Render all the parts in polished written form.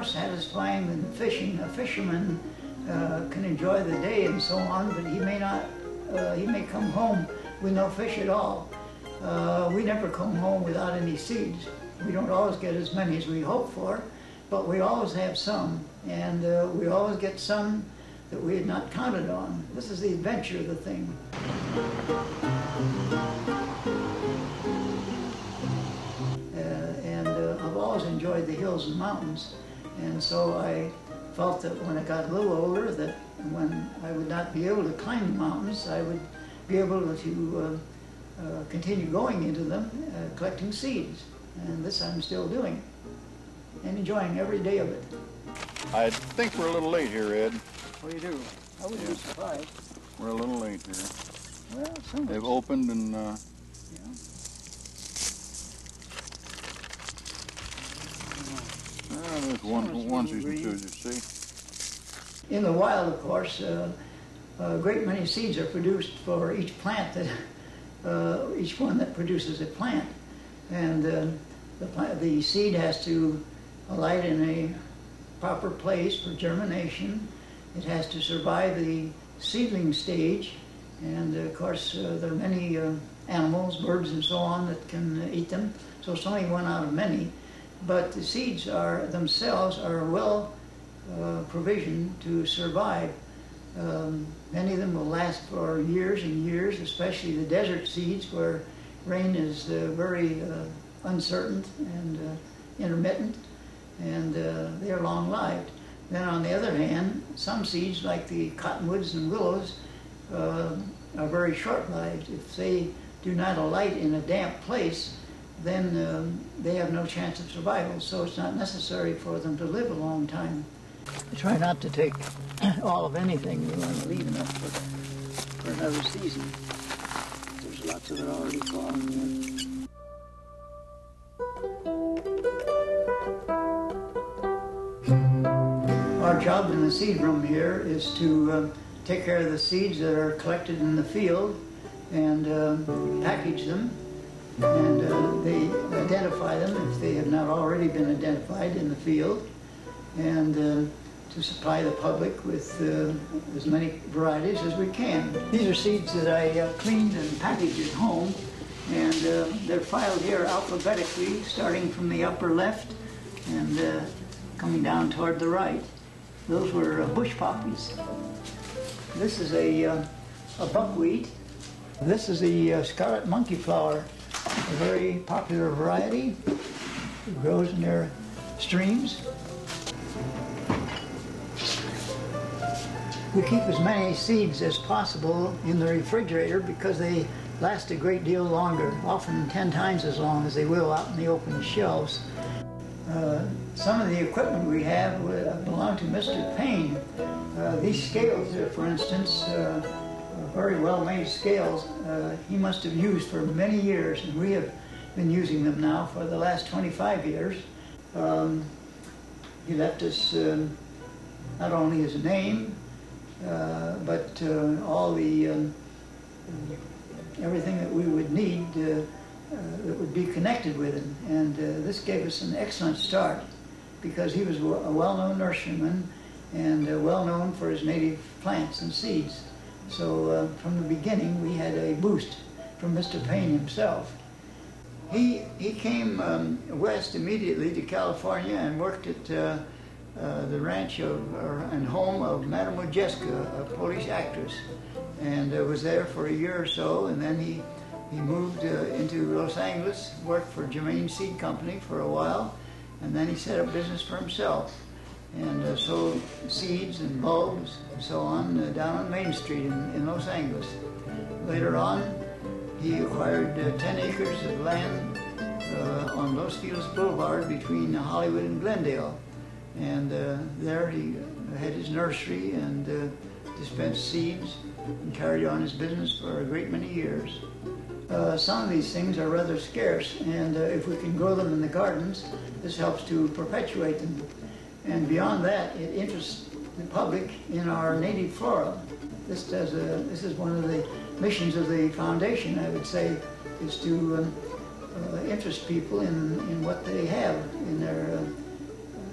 more satisfying than fishing. A fisherman can enjoy the day and so on, but he may not, he may come home with no fish at all. We never come home without any seeds. We don't always get as many as we hope for, but we always have some, and we always get some that we had not counted on. This is the adventure of the thing. I've always enjoyed the hills and mountains, and so I felt that when I got a little older, that when I would not be able to climb the mountains, I would be able to continue going into them, collecting seeds. And this I'm still doing, and enjoying every day of it. I think we're a little late here, Ed. What do you do? I wouldn't be surprised. We're a little late here. Well, some They've opened and... yeah. there's onesies and twosies, see? In the wild, of course, a great many seeds are produced for each plant, that each one that produces a plant. And the seed has to alight in a proper place for germination. It has to survive the seedling stage, and of course there are many animals, birds and so on, that can eat them. So it's only one out of many. But the seeds themselves are well provisioned to survive. Many of them will last for years and years, especially the desert seeds where rain is very uncertain and intermittent, and they are long-lived. Then on the other hand, some seeds like the cottonwoods and willows are very short-lived. If they do not alight in a damp place, then they have no chance of survival, so it's not necessary for them to live a long time. I try not to take all of anything. We want to leave enough for another season. There's lots of it already gone. Our job in the seed room here is to take care of the seeds that are collected in the field and package them, and they identify them if they have not already been identified in the field, and to supply the public with as many varieties as we can. These are seeds that I cleaned and packaged at home, and they're filed here alphabetically, starting from the upper left and coming down toward the right. Those were bush poppies. This is a buckwheat. This is the scarlet monkey flower, a very popular variety. It grows in their streams. We keep as many seeds as possible in the refrigerator because they last a great deal longer, often 10 times as long as they will out in the open shelves. Some of the equipment we have belong to Mr. Payne. These scales here, for instance, very well-made scales, he must have used for many years, and we have been using them now for the last 25 years. He left us not only his name, but all the everything that we would need that would be connected with him. And this gave us an excellent start because he was a well-known nurseryman and well-known for his native plants and seeds. So from the beginning we had a boost from Mr. Payne himself. He came west immediately to California and worked at the ranch and home of Madame Modjeska, a Polish actress, and was there for a year or so, and then he moved into Los Angeles, worked for Germain Seed Company for a while, and then he set up business for himself and sold seeds and bulbs and so on down on Main Street in Los Angeles. Later on, he acquired 10 acres of land on Los Feliz Boulevard between Hollywood and Glendale. And there he had his nursery and dispensed seeds and carried on his business for a great many years. Some of these things are rather scarce, and if we can grow them in the gardens, this helps to perpetuate them. And beyond that, it interests the public in our native flora. This is one of the missions of the foundation, I would say, is to interest people in what they have in their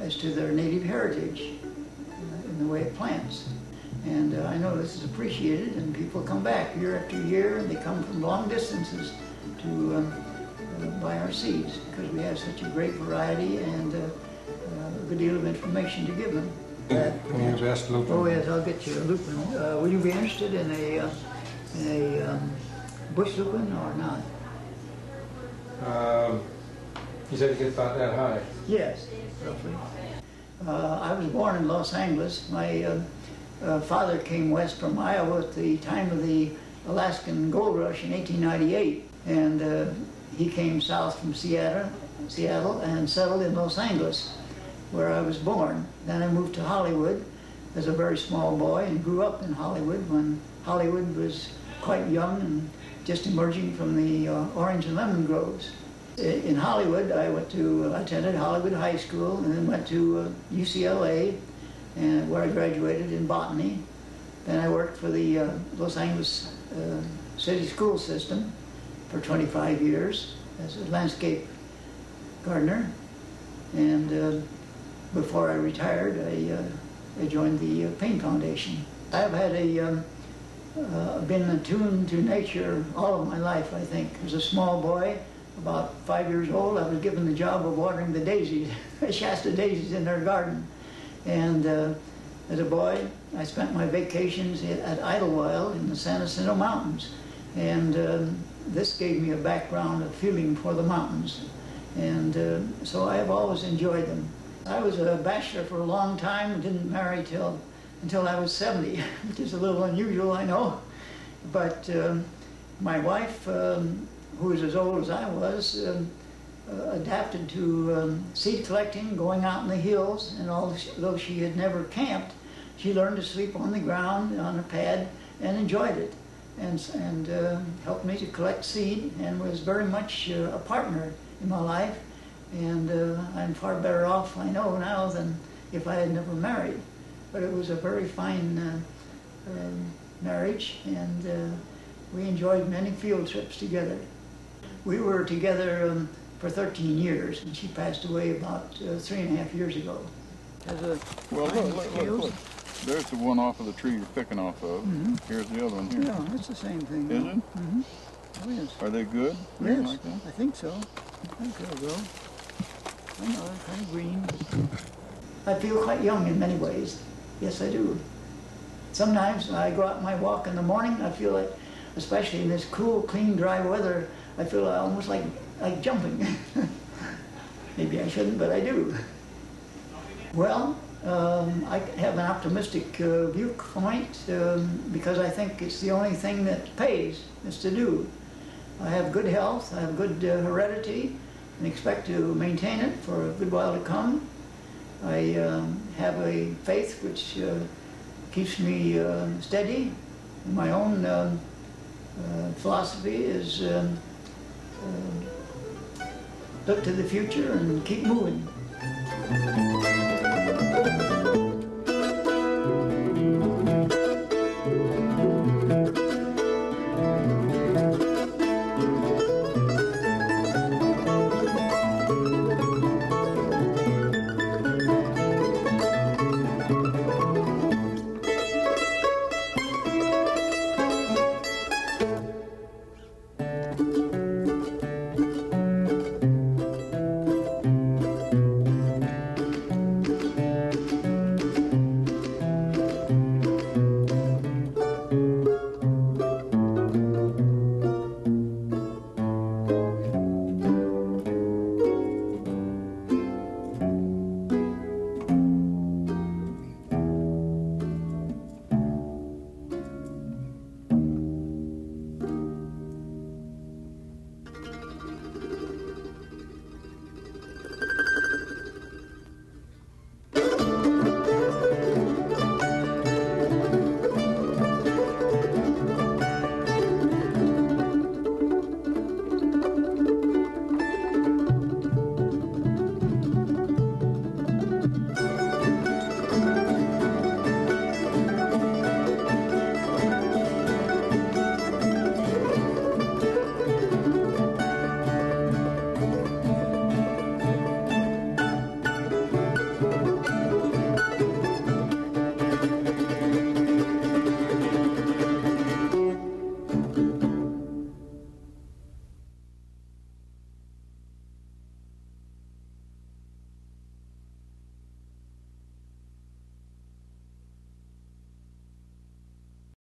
as to their native heritage in the way of plants. And I know this is appreciated, and people come back year after year, and they come from long distances to buy our seeds because we have such a great variety and a good deal of information to give them. Oh yes, I'll get you a lupin. Will you be interested in a bush lupin or not? You said it gets about that high? Yes, roughly. I was born in Los Angeles. My father came west from Iowa at the time of the Alaskan gold rush in 1898, and he came south from Seattle and settled in Los Angeles, where I was born. Then I moved to Hollywood as a very small boy and grew up in Hollywood when Hollywood was quite young and just emerging from the orange and lemon groves. In Hollywood, I attended Hollywood High School and then went to UCLA, where I graduated in botany. Then I worked for the Los Angeles city school system for 25 years as a landscape gardener. And before I retired, I joined the Pain Foundation. I've had been attuned to nature all of my life, I think. As a small boy, about 5 years old, I was given the job of watering the daisies, Shasta daisies in their garden. And as a boy, I spent my vacations at Idlewild in the San Jacinto Mountains. And this gave me a background of feeling for the mountains. And so I have always enjoyed them. I was a bachelor for a long time and didn't marry until I was 70, which is a little unusual, I know. But my wife, who was as old as I was, adapted to seed collecting, going out in the hills, and although she had never camped, she learned to sleep on the ground on a pad and enjoyed it, and helped me to collect seed and was very much a partner in my life. And I'm far better off, I know now, than if I had never married. But it was a very fine marriage, and we enjoyed many field trips together. We were together for 13 years, and she passed away about 3.5 years ago. Well, look. There's the one off of the tree you're picking off of. Mm-hmm. Here's the other one here. Yeah, it's the same thing. Is it? Mm-hmm. Oh, yes. Are they good? Yes, Like that? I think so. I think they'll go. I know, they're kind of green. I feel quite young in many ways. Yes, I do. Sometimes I go out on my walk in the morning, I feel like, especially in this cool, clean, dry weather, I feel almost like jumping. Maybe I shouldn't, but I do. Well, I have an optimistic viewpoint because I think it's the only thing that pays is to do. I have good health, I have good heredity, and expect to maintain it for a good while to come. I have a faith which keeps me steady. My own philosophy is look to the future and keep moving.